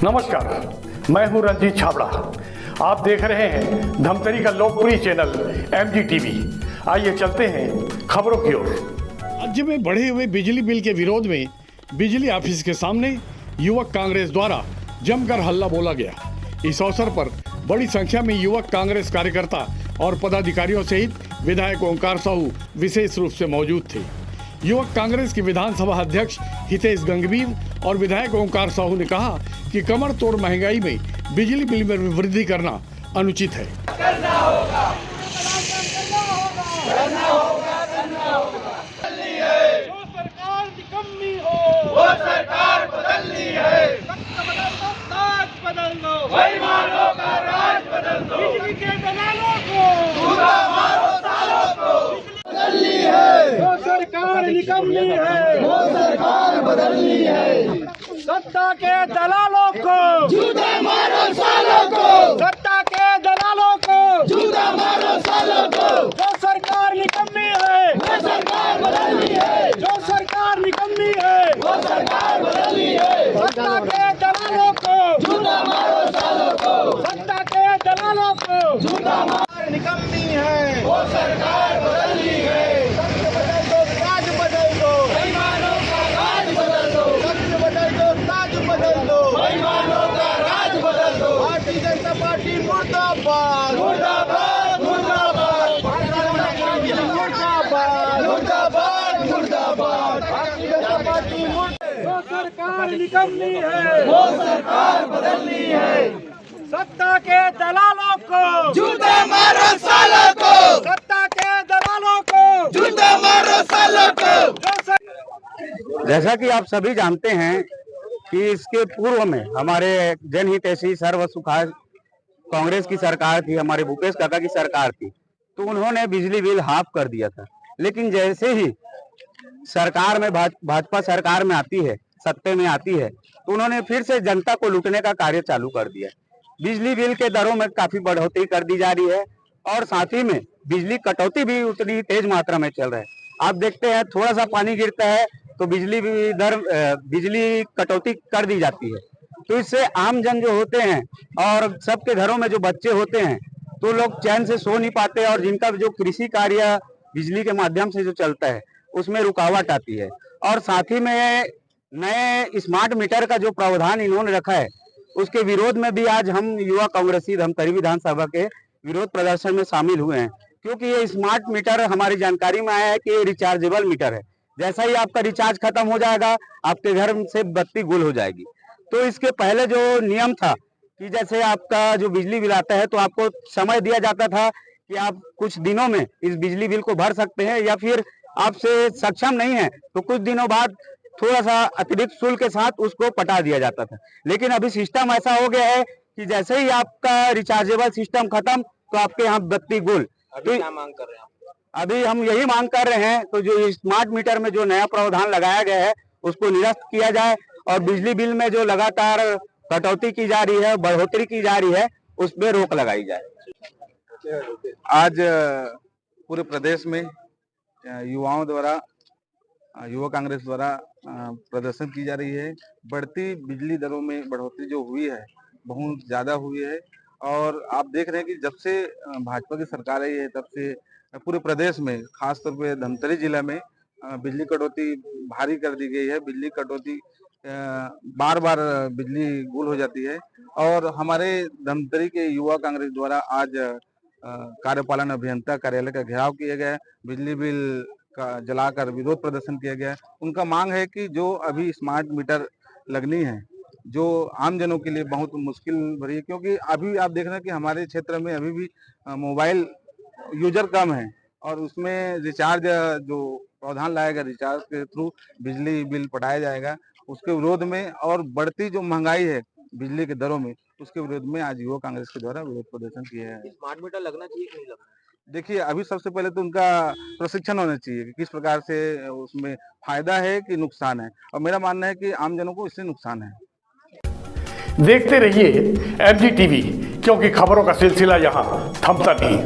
नमस्कार, मैं हूं रंजीत छाबड़ा। आप देख रहे हैं धमतरी का लोकप्रिय चैनल MG TV। आइए चलते हैं खबरों की ओर। राज्य में बढ़े हुए बिजली बिल के विरोध में बिजली ऑफिस के सामने युवक कांग्रेस द्वारा जमकर हल्ला बोला गया। इस अवसर पर बड़ी संख्या में युवक कांग्रेस कार्यकर्ता और पदाधिकारियों सहित विधायक ओंकार साहू विशेष रूप से मौजूद थे। युवक कांग्रेस के विधानसभा अध्यक्ष हितेश गंगवीर और विधायक ओंकार साहू ने कहा कि कमर तोड़ महंगाई में बिजली बिल में वृद्धि करना अनुचित है। सरकार निकम्मी है, वो सरकार बदलनी है। सत्ता के दलालों को जूता मारो सालों को, सत्ता के दलालों को जूता मारो सालों को। जो सरकार निकम्मी है, वो सरकार बदलनी है। जो सरकार निकम्मी है, वो सरकार बदलनी है। सत्ता के दलालों को जूता मारो सालों को, सत्ता के दलालों को जूता मारो। निकम्मी है, वो सरकार बदलनी है। भारतीय जनता पार्टी मुर्दाबाद, मुर्दाबाद, मुर्दाबाद, मुर्दाबाद, मुर्दाबाद, मुर्दाबाद। भारतीय जनता पार्टी जो सरकार निकम्मी है, वो सरकार बदलनी है। सत्ता के दलालों को जूता मारो सालों को, सत्ता के दलालों को जूता मारो सालों को। जैसा कि आप सभी जानते हैं कि इसके पूर्व में हमारे जनहित ऐसी सर्व सुखाय कांग्रेस की सरकार थी, हमारे भूपेश काका की सरकार थी, तो उन्होंने बिजली बिल हाफ कर दिया था। लेकिन जैसे ही सरकार में भाजपा सरकार में आती है, सत्ते में आती है, तो उन्होंने फिर से जनता को लूटने का कार्य चालू कर दिया। बिजली बिल के दरों में काफी बढ़ोतरी कर दी जा रही है और साथ ही में बिजली कटौती भी उतनी तेज मात्रा में चल रहा है। आप देखते हैं थोड़ा सा पानी गिरता है तो बिजली कटौती कर दी जाती है। तो इससे आम जन जो होते हैं और सबके घरों में जो बच्चे होते हैं तो लोग चैन से सो नहीं पाते और जिनका जो कृषि कार्य बिजली के माध्यम से जो चलता है उसमें रुकावट आती है। और साथ ही में नए स्मार्ट मीटर का जो प्रावधान इन्होंने रखा है उसके विरोध में भी आज हम युवा कांग्रेसी धमतरी विधानसभा के विरोध प्रदर्शन में शामिल हुए हैं, क्योंकि ये स्मार्ट मीटर हमारी जानकारी में आया है कि ये रिचार्जेबल मीटर है। जैसा ही आपका रिचार्ज खत्म हो जाएगा आपके घर से बत्ती गुल हो जाएगी। तो इसके पहले जो नियम था कि जैसे आपका जो बिजली बिल आता है तो आपको समय दिया जाता था कि आप कुछ दिनों में इस बिजली बिल को भर सकते हैं, या फिर आपसे सक्षम नहीं है तो कुछ दिनों बाद थोड़ा सा अतिरिक्त शुल्क के साथ उसको पटा दिया जाता था। लेकिन अभी सिस्टम ऐसा हो गया है कि जैसे ही आपका रिचार्जेबल सिस्टम खत्म तो आपके यहाँ बत्ती गुल। अभी क्या मांग कर रहे हैं आप? अभी हम यही मांग कर रहे हैं तो जो स्मार्ट मीटर में जो नया प्रावधान लगाया गया है उसको निरस्त किया जाए और बिजली बिल में जो लगातार कटौती की जा रही है, बढ़ोतरी की जा रही है, उस पर रोक लगाई जाए। आज पूरे प्रदेश में युवाओं द्वारा, युवा कांग्रेस द्वारा प्रदर्शन की जा रही है। बढ़ती बिजली दरों में बढ़ोतरी जो हुई है बहुत ज्यादा हुई है और आप देख रहे हैं कि जब से भाजपा की सरकार आई है तब से पूरे प्रदेश में खास तौर पे धमतरी जिला में बिजली कटौती भारी कर दी गई है। बिजली कटौती बार बार बिजली गुल हो जाती है और हमारे धमतरी के युवा कांग्रेस द्वारा आज कार्यपालन अभियंता कार्यालय का घेराव किया गया है। बिजली बिल का जलाकर विरोध प्रदर्शन किया गया है। उनका मांग है कि जो अभी स्मार्ट मीटर लगनी है जो आम जनों के लिए बहुत मुश्किल भरी है, क्योंकि अभी आप देख रहे हैं कि हमारे क्षेत्र में अभी भी मोबाइल यूजर कम है और उसमें रिचार्ज जो प्रावधान लाया गया रिचार्ज के थ्रू बिजली बिल पटाया जाएगा, उसके विरोध में और बढ़ती जो महंगाई है बिजली के दरों में उसके विरोध में आज युवा कांग्रेस के द्वारा विरोध प्रदर्शन किया है। स्मार्ट मीटर लगना चाहिए कि नहीं लगना? देखिए अभी सबसे पहले तो उनका प्रशिक्षण होना चाहिए कि किस प्रकार से उसमें फायदा है कि नुकसान है, और मेरा मानना है कि आम जनों को इससे नुकसान है। देखते रहिए MG TV, क्योंकि खबरों का सिलसिला यहाँ थमता नहीं।